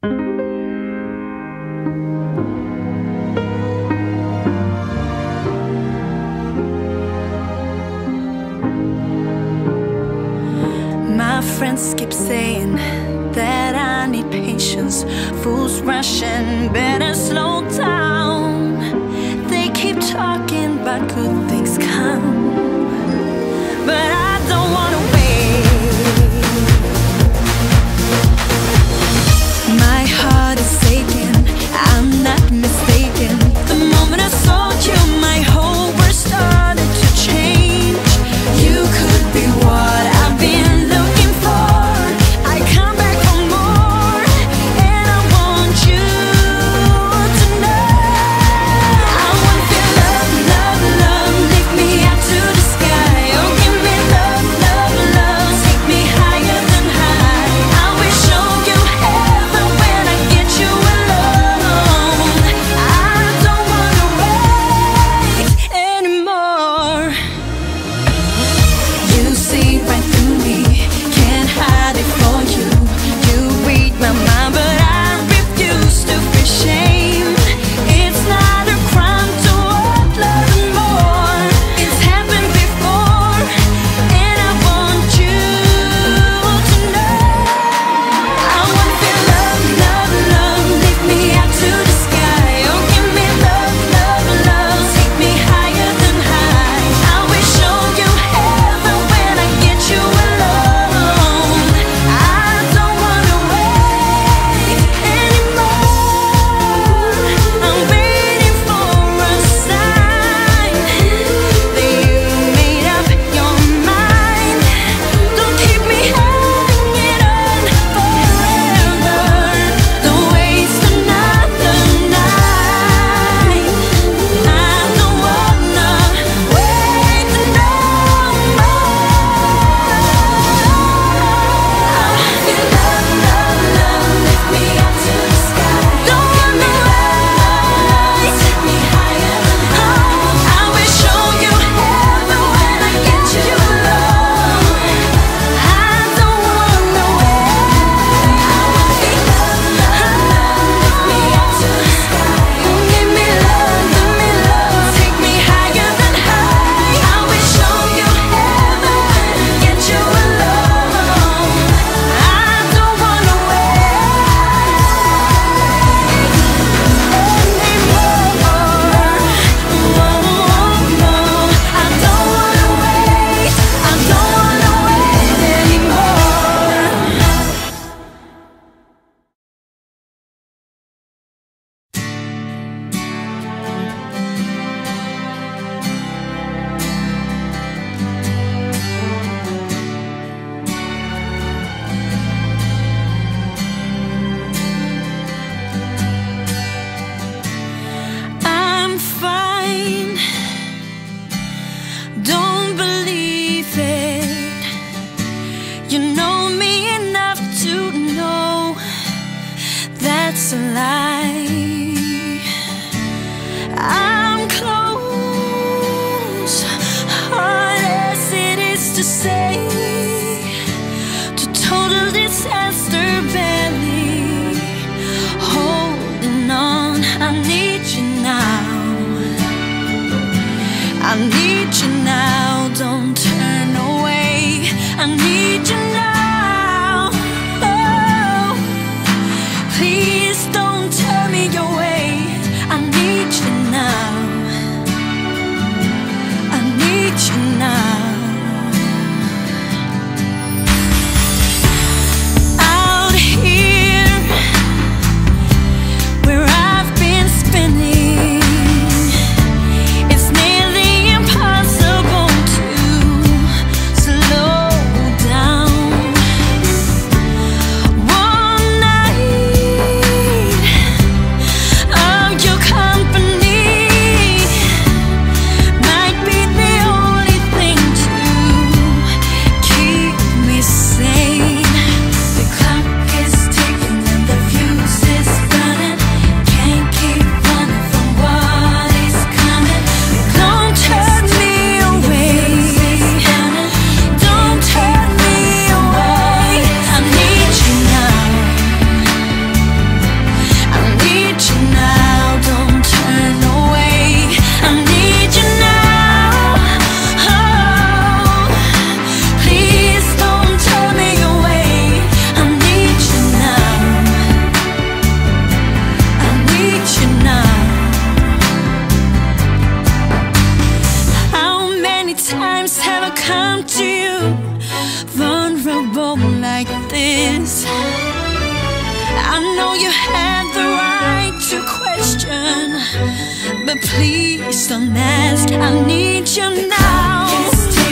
My friends keep saying that I need patience. Fools rushing, better slow down. They keep talking about good things come, but I don't wanna wait. My heart is aching, I'm not mistaken. The moment I saw you, my whole world started to change. You could be what I've been looking for. I come back for more, and I want you to know. I want to feel love, love, love. Lift me up to the sky. Oh, give me love, love, love. Take me higher than high. I will show you heaven when I get you alone. I don't wanna wait anymore. You see right through me, can't hide it for you. You read my mind, but I refuse to feel shame. It's not a crime to want love and more. It's happened before, and I want you to know. I want to feel love, love, love. Lift me up to the sky. Oh, give me love, love, love. Take me higher than high. I will show you heaven when I get you alone. I don't wanna wait anymore. I'm waiting for a sign that you made up your mind. Don't keep me hanging on forever. Don't waste another night. I don't wanna wait no more. Feel love, love, love. Lift me up to the sky. Don't wanna wait. Take me higher than high. I will show you heaven when I get you alone. I don't wanna wait. I want to feel love, love, love. Lift me up to the sky. Give me love, take me higher than high. I will show you heaven when I get you alone. I don't wanna I'm fine. Don't believe it. You know me enough to know that's a lie. I'm close, hard as it is to say, to total disaster, barely holding on. I need you now. I need you now. Don't turn away. I need you now. Oh, please don't turn me away. I need you now. I need you now. Out here, where I've been spinning, it's nearly impossible to slow down. One night know you had the right to question, but please don't ask, I need you now.